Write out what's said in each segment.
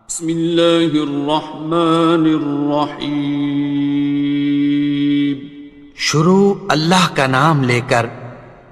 بسم اللہ الرحمن الرحیم۔ شروع اللہ کا نام لے کر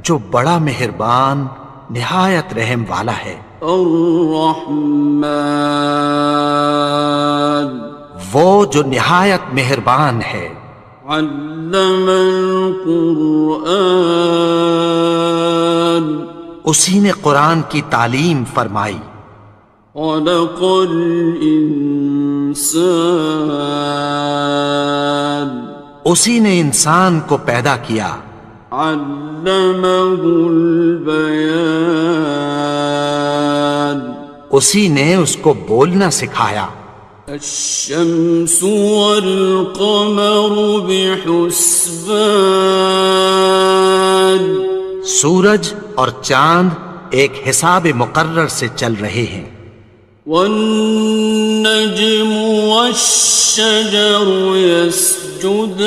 جو بڑا مہربان نہایت رحم والا ہے۔ الرحمن، وہ جو نہایت مہربان ہے۔ علم القرآن، اسی نے قرآن کی تعلیم فرمائی۔ خلق الانسان، اسی نے انسان کو پیدا کیا۔ علمہ البیان، اسی نے اس کو بولنا سکھایا۔ الشمس والقمر بحسبان، سورج اور چاند ایک حساب مقرر سے چل رہے ہیں۔ والنجم والشجر يسجدان،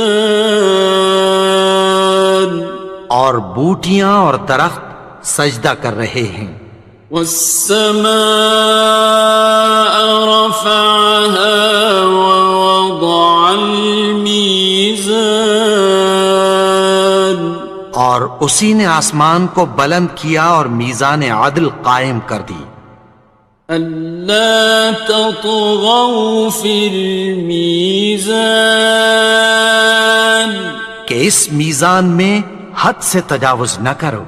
اور بوٹیاں اور درخت سجدہ کر رہے ہیں۔ والسماء رفعها ووضع الميزان، اور اسی نے آسمان کو بلند کیا اور میزان عدل قائم کر دی۔ ألا تطغوا في الميزان، کہ اس میزان میں حد سے تجاوز نہ کرو۔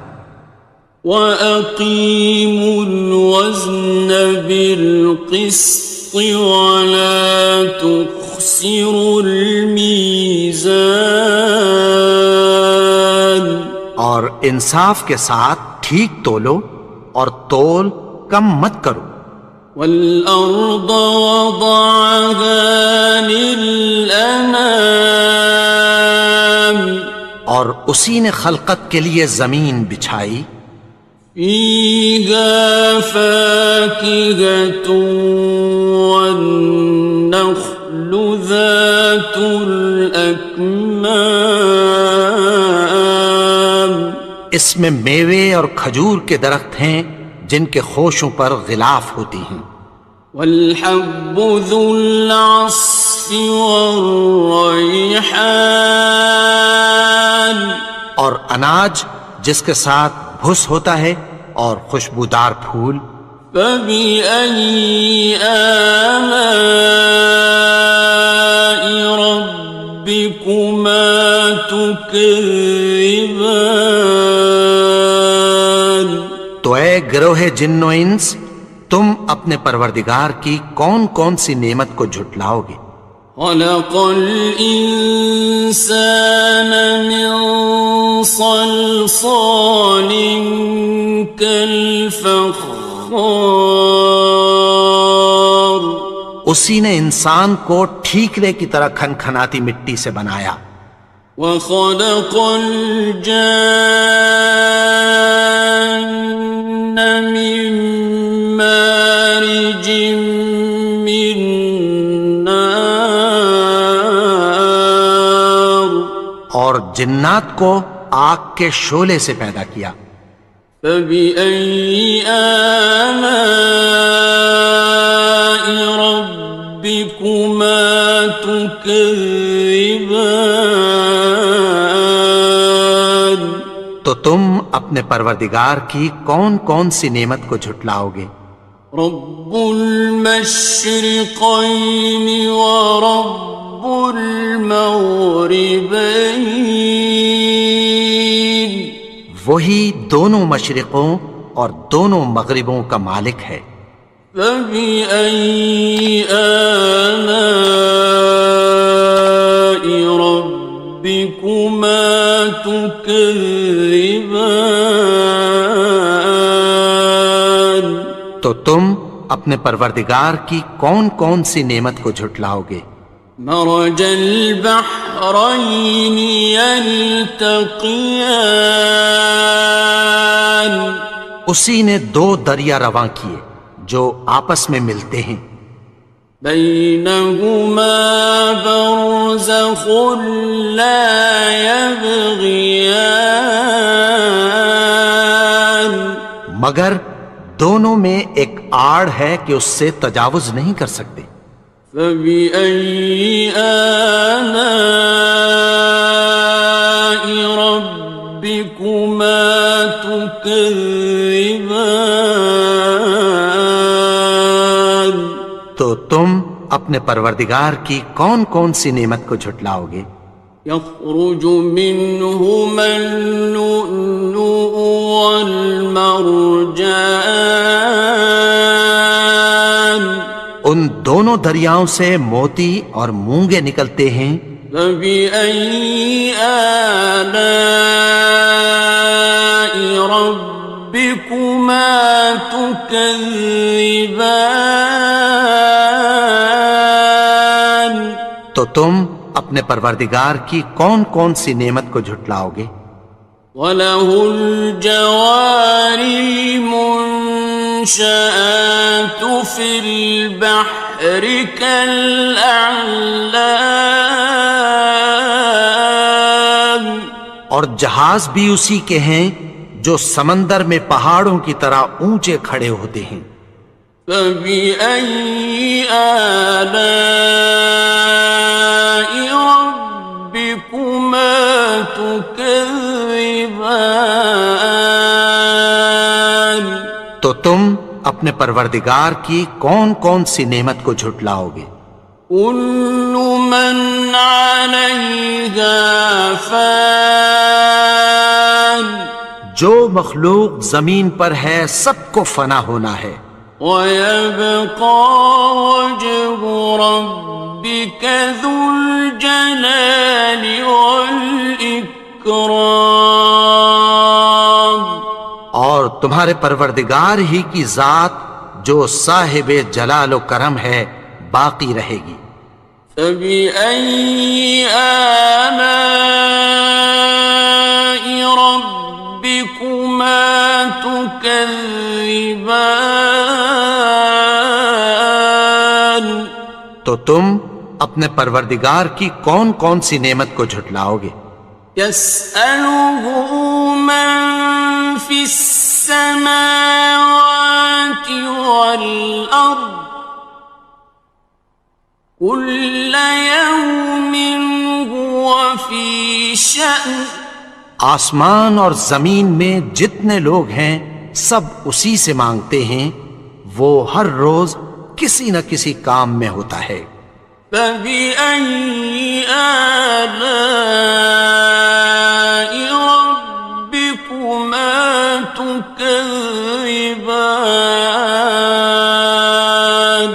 وَأَقِيمُوا الْوَزْنَ بِالْقِسْطِ وَلَا تُخْسِرُوا الْمِيزَانَ، اور انصاف کے ساتھ ٹھیک تولو اور تول کم مت کرو۔ وَالْأَرْضَ وَضَعَهَا لِلْأَنَامِ، اور اسی نے خلقت کے لیے زمین بچھائی۔ فِيهَا فَاكِهَةٌ وَالنَّخْلُ ذَاتُ الْأَكْمَامِ، اس میں میوے اور کھجور کے درخت ہیں جن کے خوشوں پر غلاف ہوتی ہیں۔ وَالْحَبُّ ذُو الْعَصْفِ وَالرَّيْحَانِ، اور اناج جس کے ساتھ بھس ہوتا ہے اور خوشبودار پھول۔ فَبِأَيِّ آلَاءِ رَبِّكُمَا تُكَذِّبَانِ، تو اے گروہ جن و انس، تم اپنے پروردگار کی کون کون سی نعمت کو جھٹلاؤ گے؟ خَلَقَ الْإِنسَانَ مِنْ صَلْصَالٍ كَالْفَخَّارِ، اسی نے انسان کو ٹھیکرے کی طرح کھنکھناتی مٹی سے بنایا۔ وَخَلَقَ الْجَانَّ مِن مَّارِجٍ مِّن نَّارٍ، اور جنات کو آگ کے شعلے سے پیدا کیا۔ فَبِأَيِّ آلَاءِ رَبِّكُمَا تُكَذِّبَانِ، تو تم اپنے پروردگار کی کون کون سی نعمت کو جھٹلاؤ گے؟ رب المشرقین ورب المغربین، وہی دونوں مشرقوں اور دونوں مغربوں کا مالک ہے۔ فَبِأَيِّ آلَاءِ رَبِّكُمَا تُكَذِّبَانِ، تو تم اپنے پروردگار کی کون کون سی نعمت کو جھٹلاؤ گے؟ مرج البحرین یلتقیان، اسی نے دو دریا رواں کیے جو آپس میں ملتے ہیں۔ بینہما برزخ لا یبغیان، مگر دونوں میں ایک آڑ ہے کہ اس سے تجاوز نہیں کر سکتے۔ فبأي آلاء ربكما تكذبان؟ تو تم اپنے پروردگار کی کون کون سی نعمت کو جھٹلاؤ گے؟ يخرج منهما اللؤلؤ والمرجان، ان دونوں دریاؤں سے موتی اور مونگے نکلتے ہیں۔ فبأي آلاء ربكما تكذبان؟ تو تم اپنے پروردگار کی کون کون سی نعمت کو جھٹلاؤ گے؟ وَلَهُ الْجَوَارِ الْمُنشَآتُ فِي الْبَحْرِ كَالْأَعْلَامِ، اور جہاز بھی اسی کے ہیں جو سمندر میں پہاڑوں کی طرح اونچے کھڑے ہوتے ہیں۔ فَبِأَيِّ آلَاءِ رَبِّكُمَا تُكَذِّبَانِ؟ تو تم اپنے پروردگار کی کون کون سی نعمت کو جھٹلاؤ گے؟ كُلُّ مَنْ عَلَيْهَا فَانٍ، جو مخلوق زمین پر ہے سب کو فنا ہونا ہے۔ وَيَبْقَى وَجْهُ رَبِّكَ ذُو الْجَلَالِ وَالْإِكْرَامِ، اور تمہارے پروردگار ہی کی ذات جو صاحب جلال و کرم ہے باقی رہے گی۔ فَبِأَيِّ آلَاءِ رَبِّكُمَا تُكَذِّبَانِ؟ تو تم اپنے پروردگار کی کون کون سی نعمت کو جھٹلاؤ گے؟ يَسْأَلُهُ مَن فِي السَّمَاوَاتِ وَالْأَرْضِ كُلَّ يَوْمٍ هُوَ فِي شَأْنٍ، آسمان اور زمین میں جتنے لوگ ہیں سب اسی سے مانگتے ہیں، وہ ہر روز کسی نہ کسی کام میں ہوتا ہے۔ فَبِأَيِّ آلَاءِ رَبِّكُمَا تُكَذِّبَانِ؟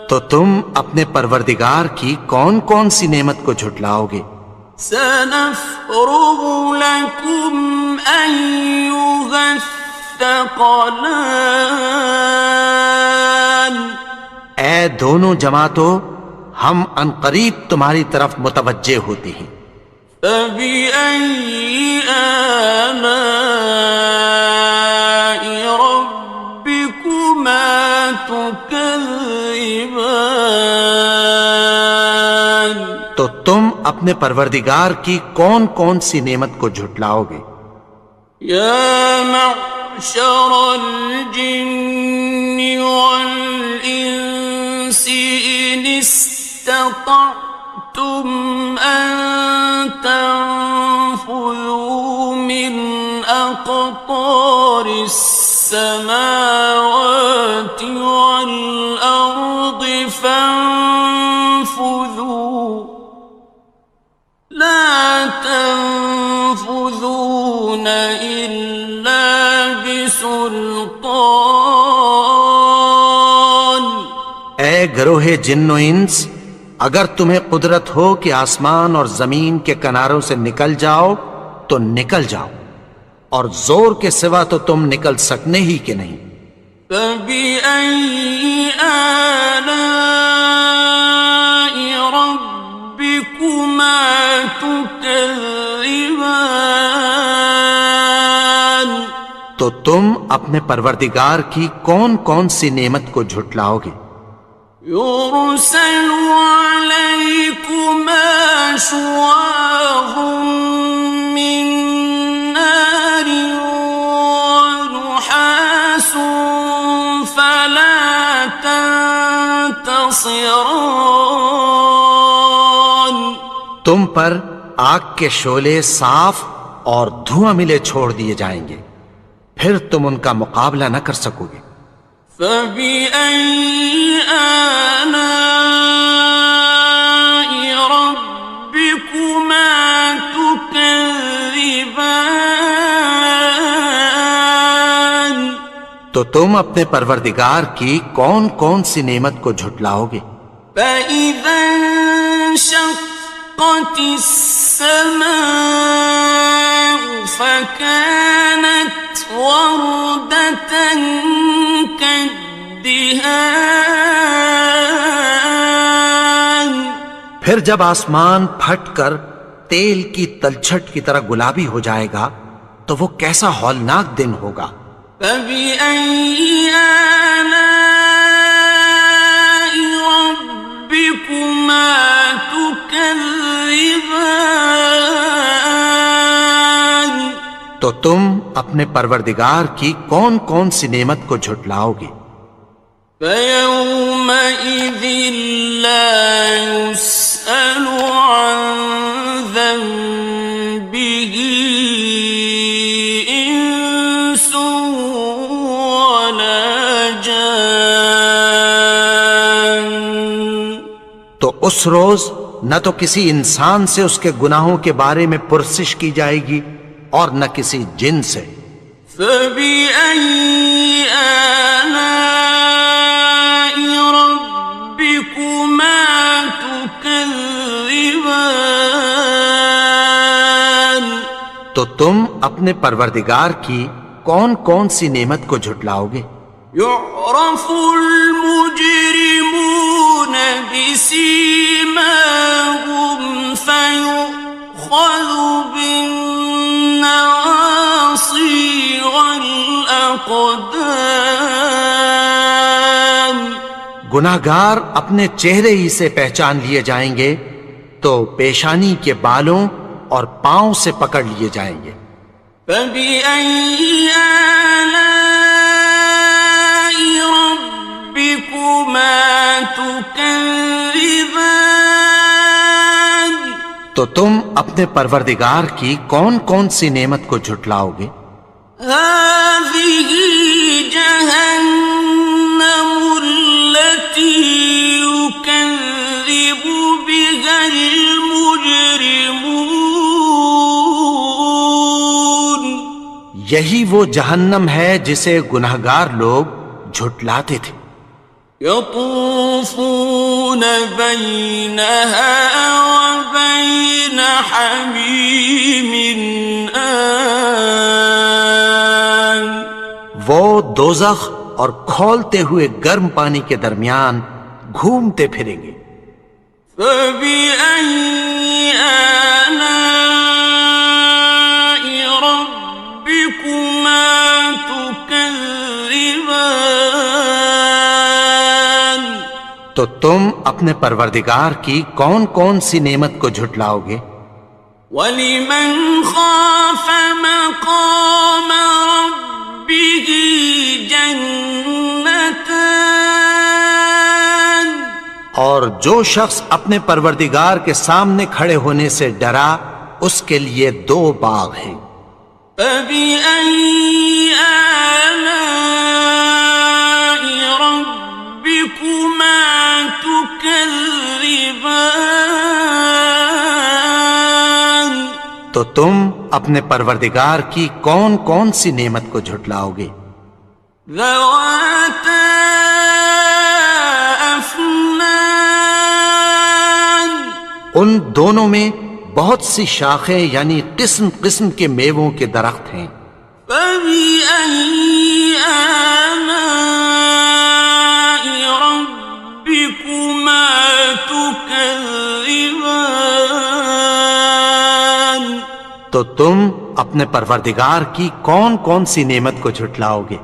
تو تم اپنے پروردگار کی کون کون سی نعمت کو جھٹلاؤ گے؟ سَنَفْرُغُ لَكُمْ أَيُّهَ الثَّقَلَانِ، اے دونوں جماعتوں، ہم عنقریب تمہاری طرف متوجہ ہوتے ہیں۔ فَبِأَيِّ آلَاءِ رَبِّكُمَا تُكَذِّبَانِ؟ تو تم اپنے پروردگار کی کون کون سی نعمت کو جھٹلاؤ گے؟ يَا مَعْشَرَ الْجِنِّ وَالْإِنسِ إِنِ اسْتَطَعْتُمْ أَن تَنفُذُوا مِنْ أَقْطَارِ السَّمَاوَاتِ وَالْأَرْضِ فَانفُذُوا لَا تَنفُذُونَ إِلَّا بِسُلْطَانٍ۔ اے گروہ جن و انس، اگر تمہیں قدرت ہو کہ آسمان اور زمین کے کناروں سے نکل جاؤ تو نکل جاؤ، اور زور کے سوا تو تم نکل سکنے ہی کہ نہیں۔ فَبِأَيِّ آلَاءِ رَبِّكُمَا تُكَذِّبَانِ؟ تو تم اپنے پروردگار کی کون کون سی نعمت کو جھٹلاؤ گے؟ يُرْسَلُ عَلَيْكُمَا شُوَاظٌ مِّن نَّارٍ وَنُحَاسٌ خاصران. تم پر آگ کے شعلے صاف اور دھواں ملے چھوڑ دیے جائیں گے، پھر تم ان کا مقابلہ نہ کر سکو گے۔ فبأي آلاء ربكما تكذبان. تو تم اپنے پروردگار کی کون کون سی نعمت کو جھٹلاؤ گے؟ فإذا انشقت السماء فكانت وردة كالدهان. پھر جب آسمان پھٹ کر تیل کی تلچھٹ کی طرح گلابی ہو جائے گا تو وہ کیسا ہولناک دن ہوگا۔ فبأي آلاء ربكما تكذبان. تو تم اپنے پروردگار کی کون کون سی نعمت کو جھٹلاؤ گے؟ فيومئذ لا يسأل عن ذنبه إنس ولا جان. تو اس روز نہ تو کسی انسان سے اس کے گناہوں کے بارے میں پرسش کی جائے گی اور نہ کسی جن سے۔ فبأي آلاء ربكما تكذبان. تو تم اپنے پروردگار کی کون کون سی نعمت کو جھٹلاؤ گے؟ يعرف المجرمون بسيماهم فيؤخذ بالنواصي والأقدام. گناہگار اپنے چہرے ہی سے پہچان لیے جائیں گے تو پیشانی کے بالوں اور پاؤں سے پکڑ لیے جائیں گے۔ فبأي آلاء ربكما تكذبان. تو تم اپنے پروردگار کی کون کون سی نعمت کو جھٹلاؤ گے؟ هذه جهنم التي يكذب بها المجرمون. یہی وہ جہنم ہے جسے گناہگار لوگ جھٹلاتے تھے۔ يطوفون بينها وبين حميم آن. وہ دوزخ اور کھولتے ہوئے گرم پانی کے درمیان گھومتے پھریں گے۔ فبأي آلاء ربكما تكذبان. تو تم اپنے پروردگار کی کون کون سی نعمت کو جھٹلاؤ گے؟ وَلِمَنْ خَافَ مَقَامَ رَبِّهِ جَنَّتَانِ. اور جو شخص اپنے پروردگار کے سامنے کھڑے ہونے سے ڈرا اس کے لیے دو باغ ہیں۔ فَبِأَيِّ آلَاءِ رَبِّكُمَا تُكَذِّبَانِ. تو تم اپنے پروردگار کی کون کون سی نعمت کو جھٹلاؤ گے؟ ذَوَاتَا أَفْنَانٍ. ان دونوں میں بہت سی شاخیں یعنی قسم قسم کے میووں کے درخت ہیں۔ فَبِأَيِّ آلَاءِ رَبِّكُمَا تُكَذِّبَانِ. تو تم اپنے پروردگار کی کون کون سی نعمت کو جھٹلاؤ گے؟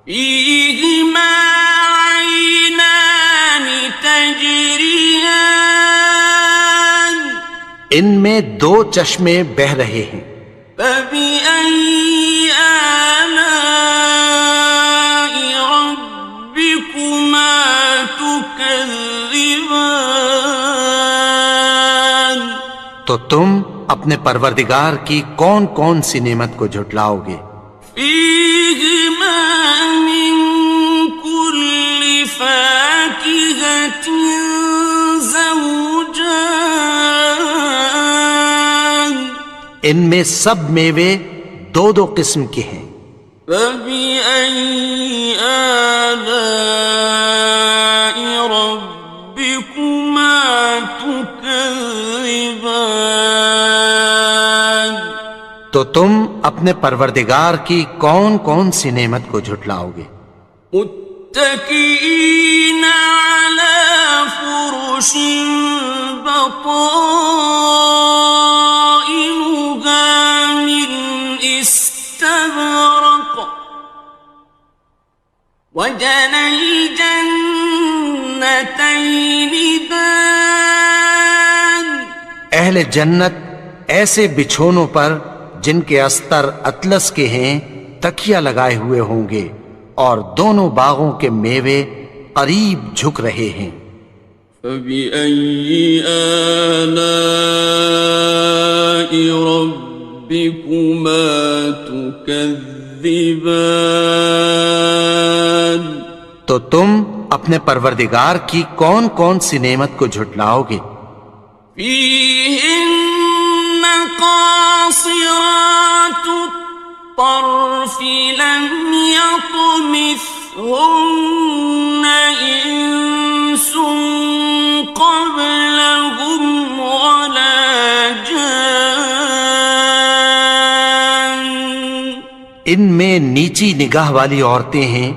فِيهِمَا عَيْنَانِ تَجْرِيَانِ. ان میں دو چشمے بہہ رہے ہیں۔ فَبِأَيِّ آلَاءِ رَبِّكُمَا تُكَذِّبَانِ. تكذبان تو تم اپنے پروردگار کی کون کون سی نعمت کو جھٹلاؤ گے؟ فيهما من كل فاكهة زوجان ان میں سب میوے دو دو قسم کے ہیں۔ فبأي آلاء ربكما تكذبان تو تم اپنے پروردگار کی کون کون سی نعمت کو جھٹلاؤ گے؟ متكئين على فرش بطائنها من استبرق وجنى الجنتين دان اہل جنت ایسے بچھونوں پر جن کے استر اطلس کے ہیں تکیہ لگائے ہوئے ہوں گے اور دونوں باغوں کے میوے قریب جھک رہے ہیں۔ فبأي آلاء ربكما تكذبان تو تم اپنے پروردگار کی کون کون سی نعمت کو جھٹلاؤ گے؟ فيهن قاصرات الطرف لم يطمثهن إنس قبلهم ولا جان ان میں نیچی نگاہ والی عورتیں ہیں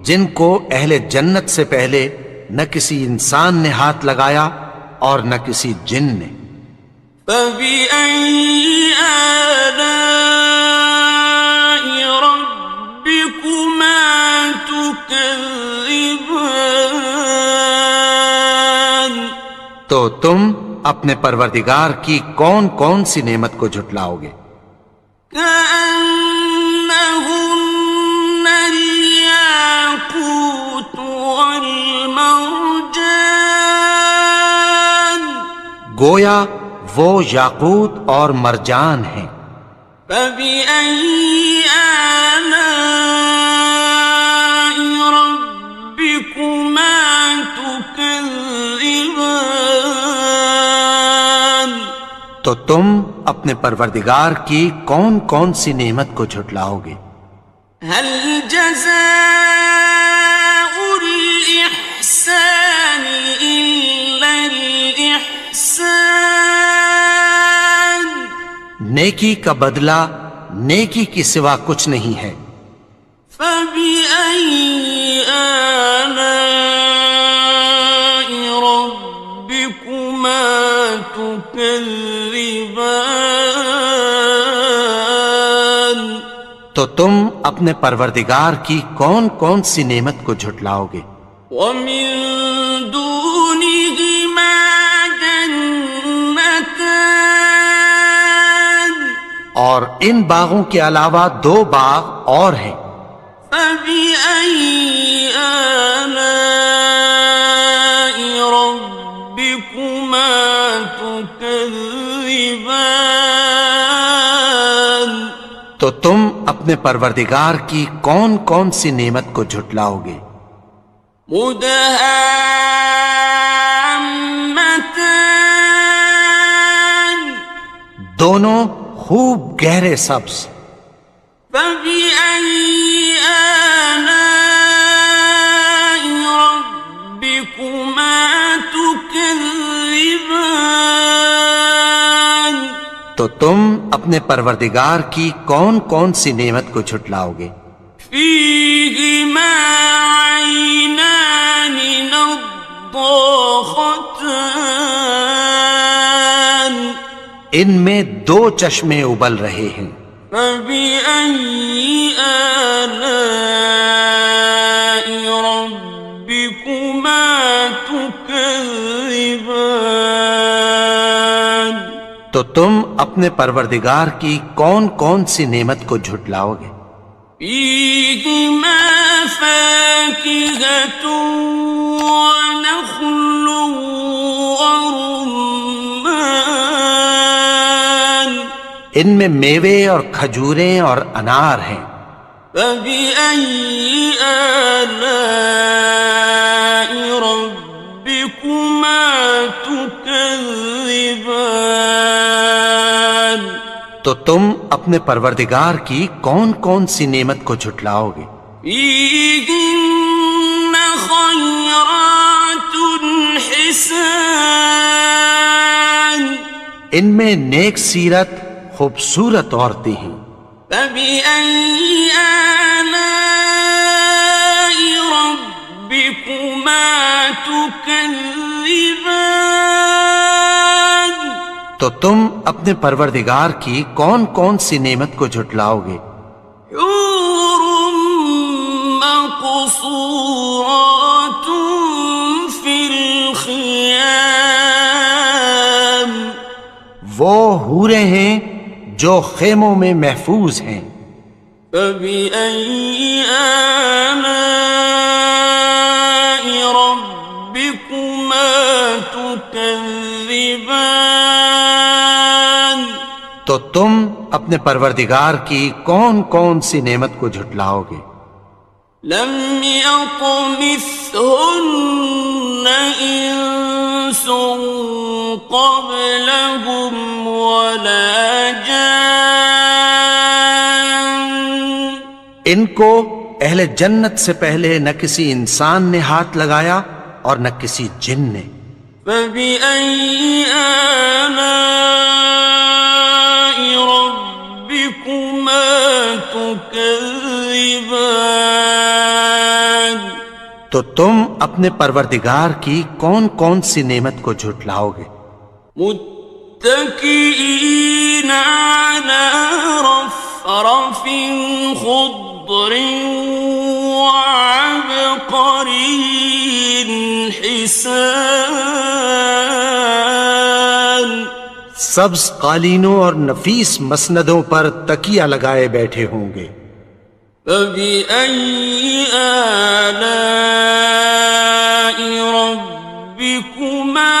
جن کو اہل جنت سے پہلے نہ کسی انسان نے ہاتھ لگایا اور نہ کسی جن نے۔ فبأي آلاء ربكما تكذبان تو تم اپنے پروردگار کی کون کون سی نعمت کو جھٹلاؤ گے؟ كأنهن الياقوت والمرجان گویا وہ یاقوت اور مرجان ہیں۔ فبأي آلاء ربكما تكذبان تو تم اپنے پروردگار کی کون کون سی نعمت کو جھٹلاؤ گے؟ هل جزاء الإحسان إلا الإحسان نیکی کا بدلہ نیکی کی سوا کچھ نہیں ہے۔ فبأي آلاء ربكما تكذبان تو تم اپنے پروردگار کی کون کون سی نعمت کو جھٹلاؤ گے؟ ومن دونهما جنتان اور ان باغوں کے علاوہ دو باغ اور ہیں۔ فبأي آلاء ربكما تكذبان تو تم اپنے پروردگار کی کون کون سی نعمت کو جھٹلاؤ گے؟ مدهامتان دونوں خوب گہرے سبز۔ فبأي آلاء ربكما تكذبان تو تم اپنے پروردگار کی کون کون سی نعمت کو جھٹلاؤ گے؟ فيهما عينان نضاختان ان میں دو چشمے ابل رہے ہیں۔ فبأي آلاء ربكما تكذبان تو تم اپنے پروردگار کی کون کون سی نعمت کو جھٹلاؤ گے؟ فيهما فاكهة ونخل ورمان ان میں میوے اور کھجوریں اور انار ہیں. فبأي آلاء ربكما تكذبان تو تم اپنے پروردگار کی کون کون سی نعمت کو جھٹلاؤ گے؟ فيهن خيرات حسان ان میں نیک سیرت خوبصورت عورتیں ہیں. فبأي آلاء ربكما تكذبان تو تم اپنے پروردگار کی کون کون سی نعمت کو جھٹلاؤ گے؟ حور مقصورات في الخيام وہ حوریں ہیں جو خیموں میں محفوظ ہیں. فبأي آلاء ربكما تكذبان تو تم اپنے پروردگار کی کون کون سی نعمت کو جھٹلاؤ گے؟ لم يطمثهن إنس قبلهم ولا جان ان کو اہل جنت سے پہلے نہ کسی انسان نے ہاتھ لگایا اور نہ کسی جن نے. فبأي آلاء ربكما تكذبان تو تم اپنے پروردگار کی کون کون سی نعمت کو جھٹلاؤ گے؟ متكئين على رفرف خضر وعبقري حسان سبز قالینوں اور نفیس مسندوں پر تکیہ لگائے بیٹھے ہوں گے. فبأي آلاء ربكما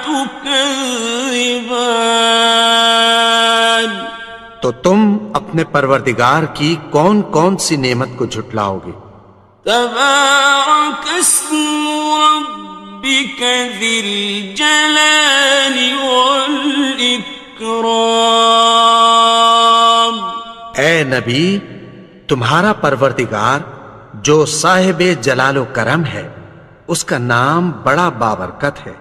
تكذبان تو تم اپنے پروردگار کی کون کون سی نعمت کو جھٹلاؤ گے؟ تبارك اسم ربك ذي الجلال والإكرام اے نبی، تمہارا پروردگار جو صاحب جلال و کرم ہے، اس کا نام بڑا بابرکت ہے.